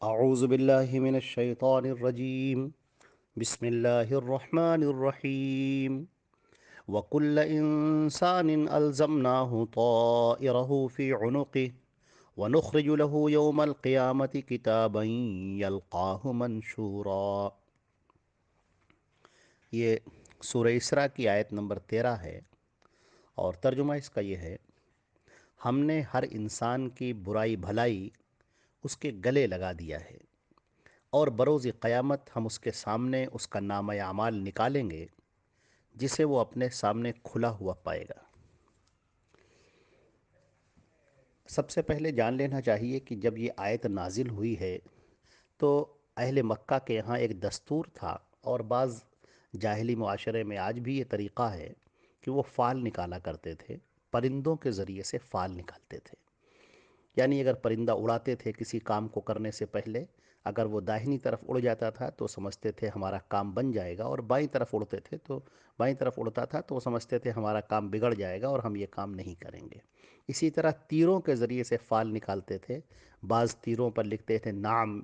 اعوذ باللہ من الشیطان الرجیم بسم اللہ الرحمن الرحیم وَكُلَّ إِنسَانٍ أَلْزَمْنَاهُ طَائِرَهُ فِي عُنُقِهِ وَنُخْرِجُ لَهُ يَوْمَ الْقِيَامَةِ كِتَابًا يَلْقَاهُ مَنشُورًا۔ یہ سورہ اسراء کی آیت نمبر 13 ہے، اور ترجمہ اس کا یہ ہے: ہم نے ہر انسان کی برائی بھلائی اس کے گلے لگا دیا ہے، اور بروز قیامت ہم اس کے سامنے اس کا نامہ اعمال نکالیں گے، جسے وہ اپنے سامنے کھلا ہوا پائے گا۔ سب سے پہلے جان لینا چاہیے کہ جب یہ آیت نازل ہوئی ہے تو اہل مکہ کے یہاں ایک دستور تھا، اور بعض جاہلی معاشرے میں آج بھی یہ طریقہ ہے کہ وہ فال نکالا کرتے تھے، پرندوں کے ذریعے سے فال نکالتے تھے۔ یعنی اگر پرندہ اڑاتے تھے کسی کام کو کرنے سے پہلے، اگر وہ داہنی طرف اڑ جاتا تھا تو سمجھتے تھے ہمارا کام بن جائے گا، اور بائیں طرف اڑتے تھے تو بائیں طرف اڑتا تھا تو وہ سمجھتے تھے ہمارا کام بگڑ جائے گا اور ہم یہ کام نہیں کریں گے۔ اسی طرح تیروں کے ذریعے سے فال نکالتے تھے۔ بعض تیروں پر لکھتے تھے نعم،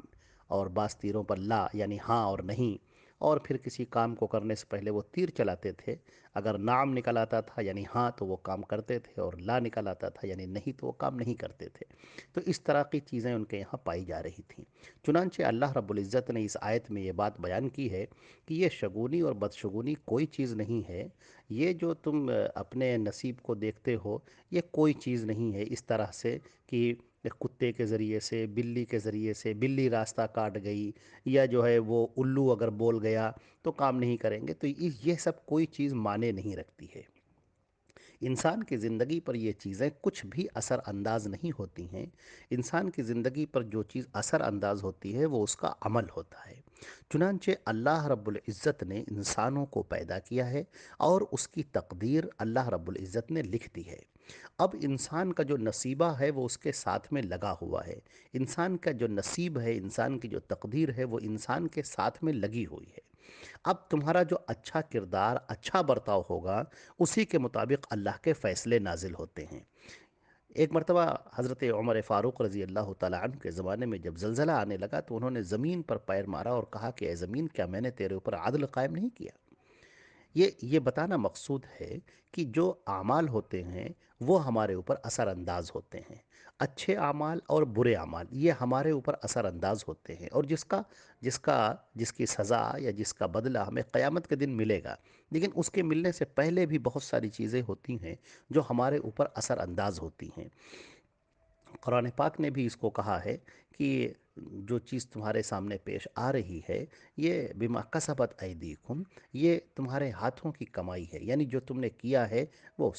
اور بعض تیروں پر لا، یعنی ہاں اور نہیں، اور پھر کسی کام کو کرنے سے پہلے وہ تیر چلاتے تھے۔ اگر نعم نکل آتا تھا یعنی ہاں تو وہ کام کرتے تھے، اور لا نکل آتا تھا یعنی نہیں تو وہ کام نہیں کرتے تھے۔ تو اس طرح کی چیزیں ان کے یہاں پائی جا رہی تھیں۔ چنانچہ اللہ رب العزت نے اس آیت میں یہ بات بیان کی ہے کہ یہ شگونی اور بدشگونی کوئی چیز نہیں ہے۔ یہ جو تم اپنے نصیب کو دیکھتے ہو، یہ کوئی چیز نہیں ہے اس طرح سے کہ کتے کے ذریعے سے، بلی کے ذریعے سے، بلی راستہ کاٹ گئی، یا جو ہے وہ الو اگر بول گیا تو کام نہیں کریں گے، تو یہ سب کوئی چیز معنی نہیں رکھتی ہے۔ انسان کی زندگی پر یہ چیزیں کچھ بھی اثر انداز نہیں ہوتی ہیں۔ انسان کی زندگی پر جو چیز اثر انداز ہوتی ہے وہ اس کا عمل ہوتا ہے۔ چنانچہ اللہ رب العزت نے انسانوں کو پیدا کیا ہے، اور اس کی تقدیر اللہ رب العزت نے لکھ دی ہے۔ اب انسان کا جو نصیبہ ہے وہ اس کے ساتھ میں لگا ہوا ہے۔ انسان کا جو نصیب ہے، انسان کی جو تقدیر ہے، وہ انسان کے ساتھ میں لگی ہوئی ہے۔ اب تمہارا جو اچھا کردار، اچھا برتاؤ ہوگا، اسی کے مطابق اللہ کے فیصلے نازل ہوتے ہیں۔ ایک مرتبہ حضرت عمر فاروق رضی اللہ تعالیٰ عنہ کے زمانے میں جب زلزلہ آنے لگا تو انہوں نے زمین پر پیر مارا اور کہا کہ اے زمین، کیا میں نے تیرے اوپر عدل قائم نہیں کیا؟ یہ بتانا مقصود ہے کہ جو اعمال ہوتے ہیں وہ ہمارے اوپر اثر انداز ہوتے ہیں۔ اچھے اعمال اور برے اعمال یہ ہمارے اوپر اثر انداز ہوتے ہیں، اور جس کی سزا یا جس کا بدلہ ہمیں قیامت کے دن ملے گا، لیکن اس کے ملنے سے پہلے بھی بہت ساری چیزیں ہوتی ہیں جو ہمارے اوپر اثر انداز ہوتی ہیں۔ قرآن پاک نے بھی اس کو کہا ہے کہ جو چیز تمہارے سامنے پیش آ رہی ہے، یہ بما کسبت ایدیکم، یہ تمہارے ہاتھوں کی کمائی ہے، یعنی جو تم نے کیا ہے وہ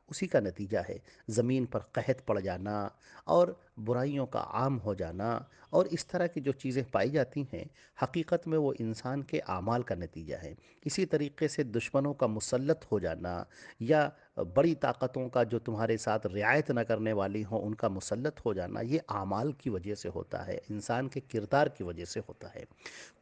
اسی کا نتیجہ ہے۔ زمین پر قحط پڑ جانا، اور برائیوں کا عام ہو جانا، اور اس طرح کی جو چیزیں پائی جاتی ہیں، حقیقت میں وہ انسان کے اعمال کا نتیجہ ہے۔ اسی طریقے سے دشمنوں کا مسلط ہو جانا، یا بڑی طاقتوں کا جو تمہارے ساتھ رعایت نہ کرنے والی ہوں ان کا مسلط ہو جانا، یہ اعمال کی وجہ سے ہوتا ہے، انسان کے کردار کی وجہ سے ہوتا ہے۔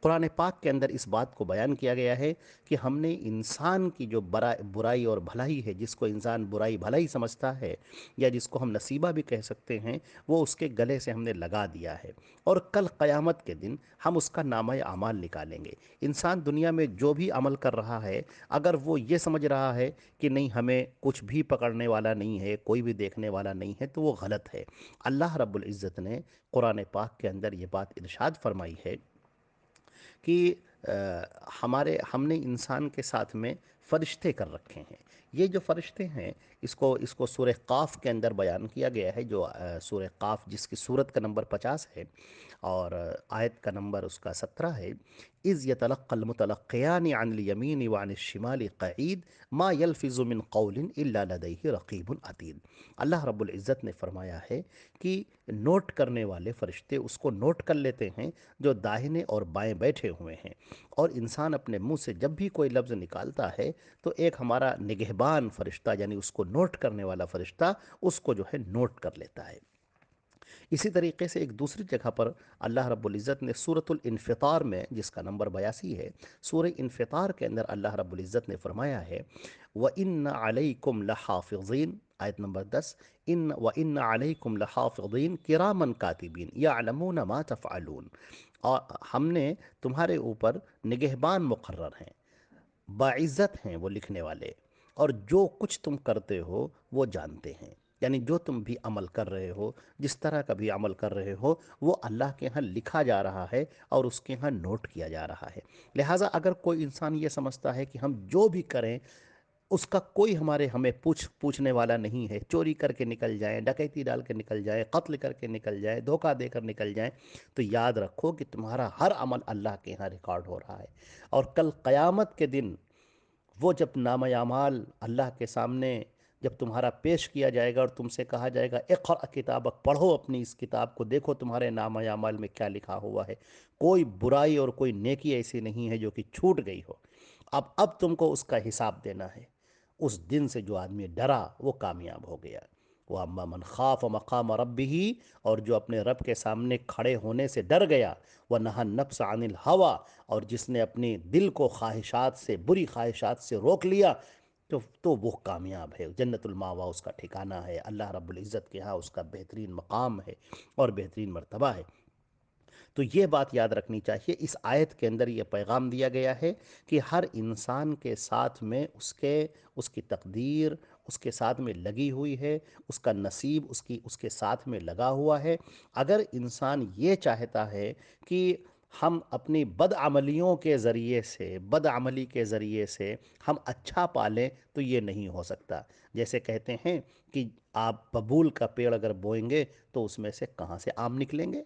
قرآن پاک کے اندر اس بات کو بیان کیا گیا ہے کہ ہم نے انسان کی جو برائی اور بھلائی ہے، جس کو انسان برائی بھلائی سمجھتا ہے، یا جس کو ہم نصیبہ بھی کہہ سکتے ہیں، وہ اس کے گلے سے ہم نے لگا دیا ہے، اور کل قیامت کے دن ہم اس کا نامہ اعمال نکالیں گے۔ انسان دنیا میں جو بھی عمل کر رہا ہے، اگر وہ یہ سمجھ رہا ہے کہ نہیں ہمیں کچھ بھی پکڑنے والا نہیں ہے، کوئی بھی دیکھنے والا نہیں ہے، تو وہ غلط ہے۔ اللہ رب العزت نے قرآن پاک کے اندر یہ بات ارشاد فرمائی ہے کہ ہم نے انسان کے ساتھ میں فرشتے کر رکھے ہیں۔ یہ جو فرشتے ہیں، اس کو سورہ قاف کے اندر بیان کیا گیا ہے، جو سورہ قاف جس کی سورت کا نمبر 50 ہے اور آیت کا نمبر اس کا 17 ہے۔ اذ يتلقى المتلقيان عن اليمين وعن الشمال قعید ما يلفظ من قول الا لديه رقیب عتید۔ اللہ رب العزت نے فرمایا ہے کہ نوٹ کرنے والے فرشتے اس کو نوٹ کر لیتے ہیں جو داہنے اور بائیں بیٹھے ہوئے ہیں، اور انسان اپنے منہ سے جب بھی کوئی لفظ نکالتا ہے تو ایک ہمارا نگہبان فرشتہ، یعنی اس کو نوٹ کرنے والا فرشتہ، اس کو جو ہے نوٹ کر لیتا ہے۔ اسی طریقے سے ایک دوسری جگہ پر اللہ رب العزت نے سورۃ الانفطار میں، جس کا نمبر 82 ہے، سورہ انفطار کے اندر اللہ رب العزت نے فرمایا ہے وَإِنَّ عَلَيْكُمْ لَحَافِظِينَ، آیت نمبر 10، ان و ان علیکم لحافظین کرامن کاتبین یعلمون ما تفعلون، اور ہم نے تمہارے اوپر نگہبان مقرر ہیں، باعزت ہیں وہ لکھنے والے، اور جو کچھ تم کرتے ہو وہ جانتے ہیں، یعنی جو تم بھی عمل کر رہے ہو، جس طرح کا بھی عمل کر رہے ہو، وہ اللہ کے ہاں لکھا جا رہا ہے اور اس کے ہاں نوٹ کیا جا رہا ہے۔ لہٰذا اگر کوئی انسان یہ سمجھتا ہے کہ ہم جو بھی کریں اس کا کوئی ہمیں پوچھنے والا نہیں ہے، چوری کر کے نکل جائیں، ڈکیتی ڈال کے نکل جائیں، قتل کر کے نکل جائیں، دھوکہ دے کر نکل جائیں، تو یاد رکھو کہ تمہارا ہر عمل اللہ کے ہاں ریکارڈ ہو رہا ہے، اور کل قیامت کے دن وہ جب نامہ اعمال اللہ کے سامنے جب تمہارا پیش کیا جائے گا اور تم سے کہا جائے گا اقرأ کتابک، پڑھو اپنی اس کتاب کو، دیکھو تمہارے نامہ اعمال میں کیا لکھا ہوا ہے، کوئی برائی اور کوئی نیکی ایسی نہیں ہے جو کہ چھوٹ گئی ہو، اب تم کو اس کا حساب دینا ہے۔ اس دن سے جو آدمی ڈرا وہ کامیاب ہو گیا۔ وَأَمَّا مَنْ خَافَ مَقَامَ رَبِّهِ، اور جو اپنے رب کے سامنے کھڑے ہونے سے ڈر گیا، وَنَهَى النَّفْسَ عَنِ الْهَوَىٰ، اور جس نے اپنی دل کو خواہشات سے، بری خواہشات سے روک لیا، تو وہ کامیاب ہے، جنت الماوا اس کا ٹھکانہ ہے، اللہ رب العزت کے ہاں اس کا بہترین مقام ہے اور بہترین مرتبہ ہے۔ تو یہ بات یاد رکھنی چاہیے، اس آیت کے اندر یہ پیغام دیا گیا ہے کہ ہر انسان کے ساتھ میں اس کی تقدیر اس کے ساتھ میں لگی ہوئی ہے، اس کا نصیب اس کے ساتھ میں لگا ہوا ہے۔ اگر انسان یہ چاہتا ہے کہ ہم اپنی بدعملیوں کے ذریعے سے، بدعملی کے ذریعے سے ہم اچھا پالیں، تو یہ نہیں ہو سکتا۔ جیسے کہتے ہیں کہ آپ ببول کا پیڑ اگر بوئیں گے تو اس میں سے کہاں سے آم نکلیں گے؟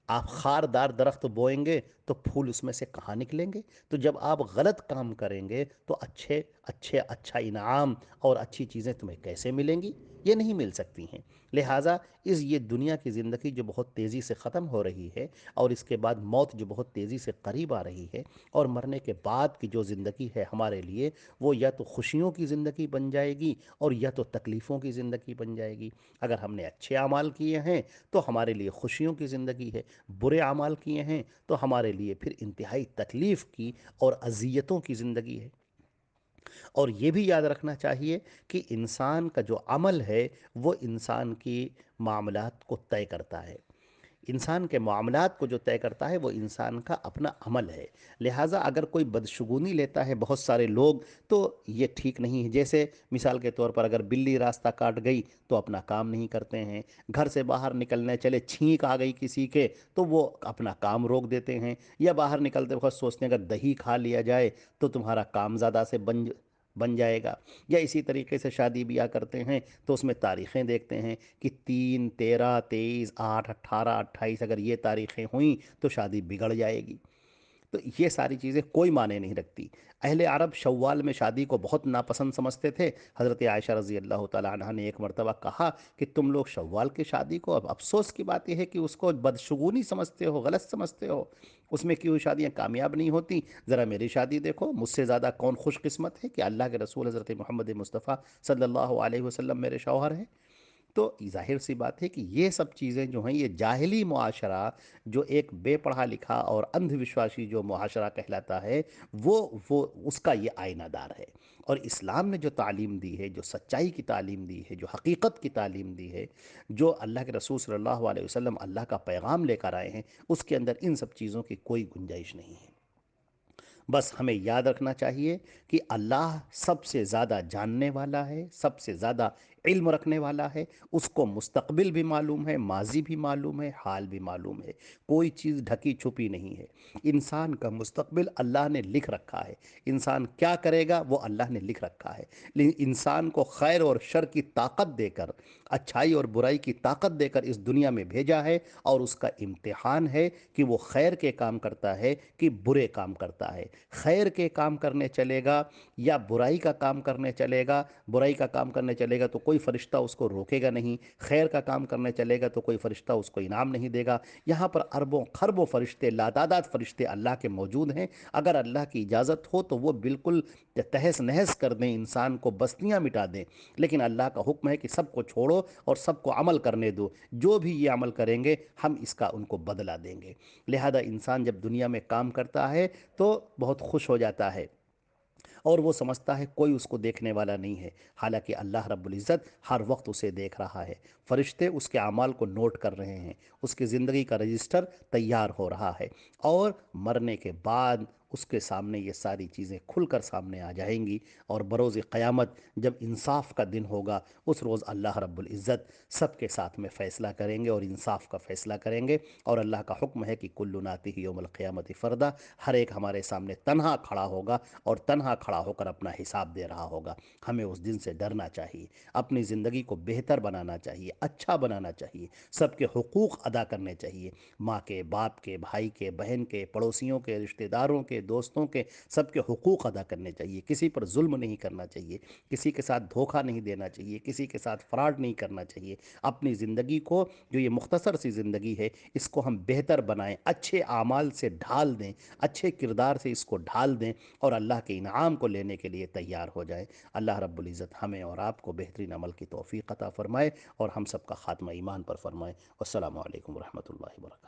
آپ خاردار درخت بوئیں گے تو پھول اس میں سے کہاں نکلیں گے؟ تو جب آپ غلط کام کریں گے تو اچھا انعام اور اچھی چیزیں تمہیں کیسے ملیں گی؟ یہ نہیں مل سکتی ہیں۔ لہٰذا یہ دنیا کی زندگی جو بہت تیزی سے ختم ہو رہی ہے، اور اس کے بعد موت جو بہت تیزی سے قریب آ رہی ہے، اور مرنے کے بعد کی جو زندگی ہے ہمارے لیے، وہ یا تو خوشیوں کی زندگی بن جائے گی اور یا تو تکلیفوں کی زندگی بن جائے گی۔ اگر ہم نے اچھے اعمال کیے ہیں تو ہمارے لیے خوشیوں کی زندگی ہے، برے اعمال کیے ہیں تو ہمارے لیے پھر انتہائی تکلیف کی اور اذیتوں کی زندگی ہے۔ اور یہ بھی یاد رکھنا چاہیے کہ انسان کا جو عمل ہے وہ انسان کی معاملات کو طے کرتا ہے، انسان کے معاملات کو جو طے کرتا ہے وہ انسان کا اپنا عمل ہے۔ لہٰذا اگر کوئی بدشگونی لیتا ہے بہت سارے لوگ تو یہ ٹھیک نہیں ہے۔ جیسے مثال کے طور پر اگر بلی راستہ کاٹ گئی تو اپنا کام نہیں کرتے ہیں، گھر سے باہر نکلنے چلے چھینک آ گئی کسی کے تو وہ اپنا کام روک دیتے ہیں، یا باہر نکلتے وقت سوچتے ہیں اگر دہی کھا لیا جائے تو تمہارا کام زیادہ سے بن جائے گا۔ یا اسی طریقے سے شادی بیاہ کرتے ہیں تو اس میں تاریخیں دیکھتے ہیں کہ 3، 13، 23، 8، 18، 28 اگر یہ تاریخیں ہوئیں تو شادی بگڑ جائے گی۔ تو یہ ساری چیزیں کوئی معنی نہیں رکھتی۔ اہل عرب شوال میں شادی کو بہت ناپسند سمجھتے تھے۔ حضرت عائشہ رضی اللہ تعالیٰ عنہ نے ایک مرتبہ کہا کہ تم لوگ شوال کی شادی کو، اب افسوس کی بات یہ ہے کہ اس کو بدشگونی سمجھتے ہو، غلط سمجھتے ہو، اس میں کیوں شادیاں کامیاب نہیں ہوتی؟ ذرا میری شادی دیکھو، مجھ سے زیادہ کون خوش قسمت ہے کہ اللہ کے رسول حضرت محمد مصطفیٰ صلی اللہ علیہ وسلم میرے شوہر ہیں۔ تو ظاہر سی بات ہے کہ یہ سب چیزیں جو ہیں، یہ جاہلی معاشرہ جو ایک بے پڑھا لکھا اور اندھ وشواسی جو معاشرہ کہلاتا ہے، وہ اس کا یہ آئینہ دار ہے۔ اور اسلام نے جو تعلیم دی ہے، جو سچائی کی تعلیم دی ہے، جو حقیقت کی تعلیم دی ہے، جو اللہ کے رسول صلی اللہ علیہ وسلم اللہ کا پیغام لے کر آئے ہیں، اس کے اندر ان سب چیزوں کی کوئی گنجائش نہیں ہے۔ بس ہمیں یاد رکھنا چاہیے کہ اللہ سب سے زیادہ جاننے والا ہے، سب سے زیادہ علم رکھنے والا ہے، اس کو مستقبل بھی معلوم ہے، ماضی بھی معلوم ہے، حال بھی معلوم ہے، کوئی چیز ڈھکی چھپی نہیں ہے۔ انسان کا مستقبل اللہ نے لکھ رکھا ہے، انسان کیا کرے گا وہ اللہ نے لکھ رکھا ہے، لیکن انسان کو خیر اور شر کی طاقت دے کر، اچھائی اور برائی کی طاقت دے کر اس دنیا میں بھیجا ہے، اور اس کا امتحان ہے کہ وہ خیر کے کام کرتا ہے کہ برے کام کرتا ہے۔ خیر کے کام کرنے چلے گا یا برائی کا کام کرنے چلے گا، برائی کا کام کرنے چلے گا تو کوئی فرشتہ اس کو روکے گا نہیں، خیر کا کام کرنے چلے گا تو کوئی فرشتہ اس کو انعام نہیں دے گا۔ یہاں پر اربوں خربوں فرشتے، لاتعداد فرشتے اللہ کے موجود ہیں، اگر اللہ کی اجازت ہو تو وہ بالکل تہس نہس کر دیں، انسان کو بستیاں مٹا دیں، لیکن اللہ کا حکم ہے کہ سب کو چھوڑو اور سب کو عمل کرنے دو، جو بھی یہ عمل کریں گے ہم اس کا ان کو بدلہ دیں گے۔ لہذا انسان جب دنیا میں کام کرتا ہے تو بہت خوش ہو جاتا ہے، اور وہ سمجھتا ہے کوئی اس کو دیکھنے والا نہیں ہے، حالانکہ اللہ رب العزت ہر وقت اسے دیکھ رہا ہے۔ فرشتے اس کے اعمال کو نوٹ کر رہے ہیں، اس کی زندگی کا رجسٹر تیار ہو رہا ہے، اور مرنے کے بعد اس کے سامنے یہ ساری چیزیں کھل کر سامنے آ جائیں گی، اور بروز قیامت جب انصاف کا دن ہوگا، اس روز اللہ رب العزت سب کے ساتھ میں فیصلہ کریں گے اور انصاف کا فیصلہ کریں گے۔ اور اللہ کا حکم ہے کہ کل ناتی یوم القیامت فردا، ہر ایک ہمارے سامنے تنہا کھڑا ہوگا اور تنہا کھڑا ہو کر اپنا حساب دے رہا ہوگا۔ ہمیں اس دن سے ڈرنا چاہیے، اپنی زندگی کو بہتر بنانا چاہیے، اچھا بنانا چاہیے، سب کے حقوق ادا کرنے چاہیے، ماں کے، باپ کے، بھائی کے، بہن کے، پڑوسیوں کے، رشتہ داروں کے، دوستوں کے، سب کے حقوق ادا کرنے چاہیے، کسی پر ظلم نہیں کرنا چاہیے، کسی کے ساتھ دھوکہ نہیں دینا چاہیے، کسی کے ساتھ فراڈ نہیں کرنا چاہیے۔ اپنی زندگی کو، جو یہ مختصر سی زندگی ہے، اس کو ہم بہتر بنائیں، اچھے اعمال سے ڈھال دیں، اچھے کردار سے اس کو ڈھال دیں، اور اللہ کے انعام کو لینے کے لیے تیار ہو جائیں۔ اللہ رب العزت ہمیں اور آپ کو بہترین عمل کی توفیق عطا فرمائے، اور ہم سب کا خاتمہ ایمان پر فرمائے۔ والسلام علیکم ورحمۃ اللہ وبرکاتہ۔